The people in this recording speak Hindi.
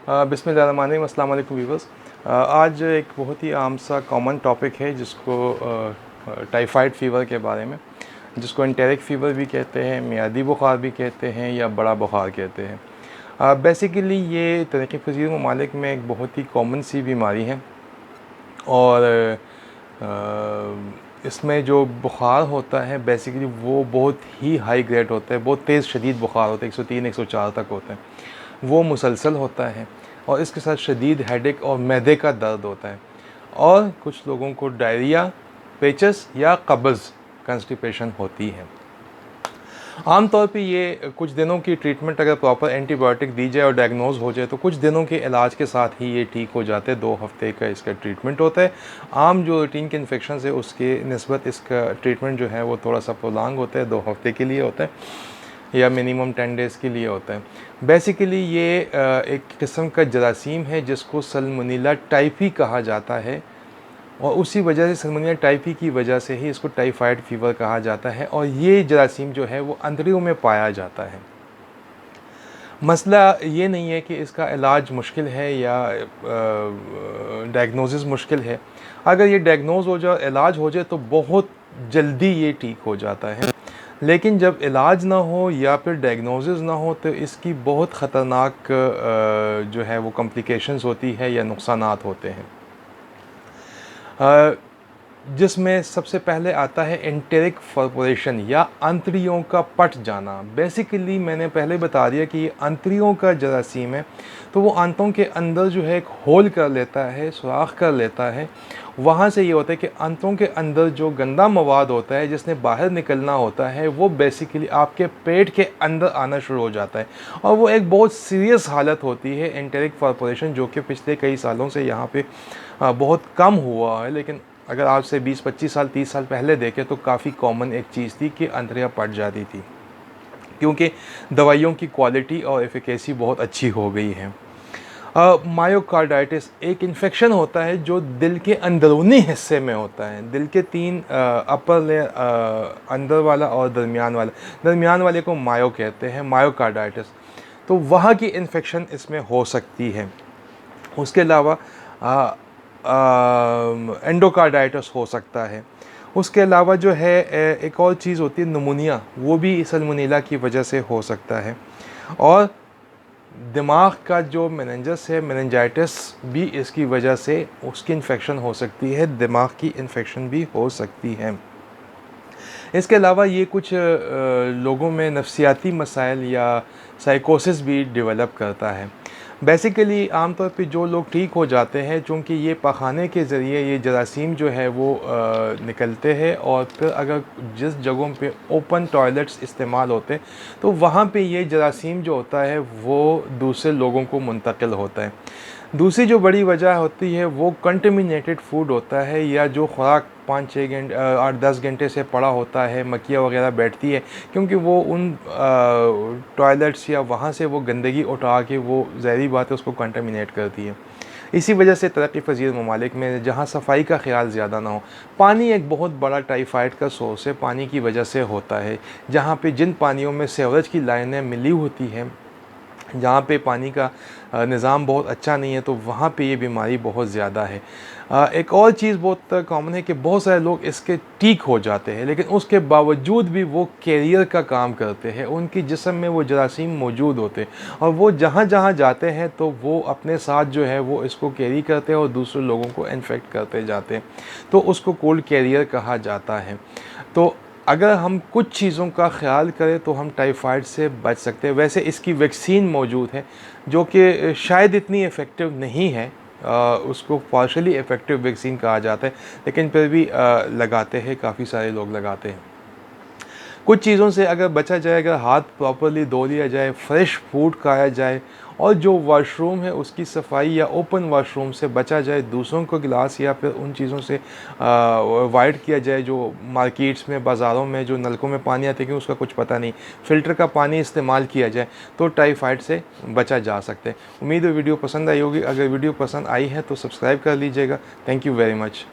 बिस्मिल्लाहिर्रहमानिर्रहीम, अस्सलाम वालेकुम व्यूअर्स। आज एक बहुत ही आम सा कॉमन टॉपिक है जिसको टाइफाइड फ़ीवर के बारे में, जिसको एंटेरिक फ़ीवर भी कहते हैं, मियादी बुखार भी कहते हैं या बड़ा बुखार कहते हैं। बेसिकली ये तरक्की पज़ीर ममालिक में एक बहुत ही कॉमन सी बीमारी है और इसमें जो बुखार होता है बेसिकली वो बहुत ही हाई ग्रेड होता है, बहुत तेज़ शदीद बुखार होता है, 103 104 तक होता है। वो मुसलसल होता है और इसके साथ शदीद हेडेक और मैदे का दर्द होता है और कुछ लोगों को डायरिया, पेचस या कब्ज़ कंस्टिपेशन होती है। आम तौर पे ये कुछ दिनों की ट्रीटमेंट अगर प्रॉपर एंटीबायोटिक दी जाए और डायग्नोज हो जाए तो कुछ दिनों के इलाज के साथ ही ये ठीक हो जाते हैं। 2 हफ्ते का इसका ट्रीटमेंट होता है। आम जो रूटीन के इन्फेक्शन है उसके निस्बत इसका ट्रीटमेंट जो है वो थोड़ा सा प्रोलॉन्ग होता है, 2 हफ्ते के लिए होता है या मिनिमम 10 डेज़ के लिए होता है। बेसिकली ये एक किस्म का जरासीम है जिसको सल्मोनेला टाइफी कहा जाता है और उसी वजह से सल्मोनेला टाइफी की वजह से ही इसको टाइफाइड फ़ीवर कहा जाता है और ये जरासीम जो है वो अंतड़ियों में पाया जाता है। मसला ये नहीं है कि इसका इलाज मुश्किल है या डायग्नोसिस मुश्किल है। अगर ये डायग्नोज हो जाए, इलाज हो जाए तो बहुत जल्दी ये ठीक हो जाता है। लेकिन जब इलाज ना हो या फिर डायग्नोसिस ना हो तो इसकी बहुत ख़तरनाक जो है वो कॉम्प्लिकेशंस होती है या नुकसानात होते हैं, जिसमें सबसे पहले आता है एंटेरिक परफोरेशन या अंतड़ियों का पट जाना। बेसिकली मैंने पहले बता दिया कि ये अंतड़ियों का जरासीम है, तो वो आंतों के अंदर जो है एक होल कर लेता है, सुराख कर लेता है। वहाँ से ये होता है कि आंतों के अंदर जो गंदा मवाद होता है जिसने बाहर निकलना होता है वो बेसिकली आपके पेट के अंदर आना शुरू हो जाता है और वो एक बहुत सीरियस हालत होती है एंटेरिक परफोरेशन, जो कि पिछले कई सालों से यहाँ पे बहुत कम हुआ है। लेकिन अगर आज से 20-25 साल 30 साल पहले देखें तो काफ़ी कॉमन एक चीज़ थी कि अंतड़ियाँ पट जाती थी, क्योंकि दवाइयों की क्वालिटी और एफिकेसी बहुत अच्छी हो गई है। मायोकार्डाइटिस एक इन्फेक्शन होता है जो दिल के अंदरूनी हिस्से में होता है। दिल के 3 अपर लेयर, अंदर वाला और दरमियान वाले को मायो कहते हैं, मायोकार्डाइटिस। तो वहाँ की इन्फेक्शन इसमें हो सकती है। उसके अलावा एंडोकार्डाइटिस हो सकता है। उसके अलावा जो है एक और चीज़ होती है निमोनिया, वो भी सल्मोनेला की वजह से हो सकता है। और दिमाग का जो मेनिंजस है, मेनिंजाइटिस भी इसकी वजह से उसकी इन्फेक्शन हो सकती है, दिमाग की इन्फेक्शन भी हो सकती है। इसके अलावा ये कुछ लोगों में नफ्सियाती मसाइल या साइकोसिस भी डेवलप करता है। बेसिकली आम तौर पे जो लोग ठीक हो जाते हैं, चूँकि ये पखाने के ज़रिए ये जरासीम जो है वो निकलते हैं और फिर अगर जिस जगहों पे ओपन टॉयलेट्स इस्तेमाल होते हैं तो वहाँ पे ये जरासीम जो होता है वो दूसरे लोगों को मुंतकिल होता है। दूसरी जो बड़ी वजह होती है वो कंटेमिनेटेड फूड होता है या जो खुराक 5-6 घंटे 8-10 घंटे से पड़ा होता है, मक्खियाँ वगैरह बैठती है, क्योंकि वो उन टॉयलेट्स या वहाँ से वो गंदगी उठा के वो ज़ाहिरी बात है उसको कंटेमिनेट करती है। इसी वजह से तरक्की पज़ीर ममालिक में जहाँ सफाई का ख्याल ज़्यादा ना हो, पानी एक बहुत बड़ा टाइफाइड का सोर्स है, पानी की वजह से होता है। जहाँ पे जिन पानियों में सीवरेज की लाइनें मिली होती हैं, जहाँ पे पानी का निज़ाम बहुत अच्छा नहीं है, तो वहाँ पे ये बीमारी बहुत ज़्यादा है। एक और चीज़ बहुत कॉमन है कि बहुत सारे लोग इसके ठीक हो जाते हैं, लेकिन उसके बावजूद भी वो कैरियर का काम करते हैं, उनकी जिस्म में वो जरासीम मौजूद होते हैं और वो जहाँ जहाँ जाते हैं तो वो अपने साथ जो है वो इसको कैरी करते हैं और दूसरे लोगों को इन्फेक्ट करते जाते हैं, तो उसको कोल्ड कैरियर कहा जाता है। तो अगर हम कुछ चीज़ों का ख्याल करें तो हम टाइफाइड से बच सकते हैं। वैसे इसकी वैक्सीन मौजूद है जो कि शायद इतनी इफ़ेक्टिव नहीं है, उसको पार्शली इफ़ेक्टिव वैक्सीन कहा जाता है, लेकिन फिर भी लगाते हैं, काफ़ी सारे लोग लगाते हैं। कुछ चीज़ों से अगर बचा जाए, अगर हाथ प्रॉपर्ली धो लिया जाए, फ्रेश फूड खाया जाए और जो वॉशरूम है उसकी सफाई या ओपन वॉशरूम से बचा जाए, दूसरों को गिलास या फिर उन चीज़ों से अवॉइड किया जाए जो मार्केट्स में, बाज़ारों में जो नलकों में पानी आते हैं कि उसका कुछ पता नहीं, फ़िल्टर का पानी इस्तेमाल किया जाए तो टाइफाइड से बचा जा सकता है। उम्मीद है वीडियो पसंद आई होगी। अगर वीडियो पसंद आई है तो सब्सक्राइब कर लीजिएगा। Thank you very much.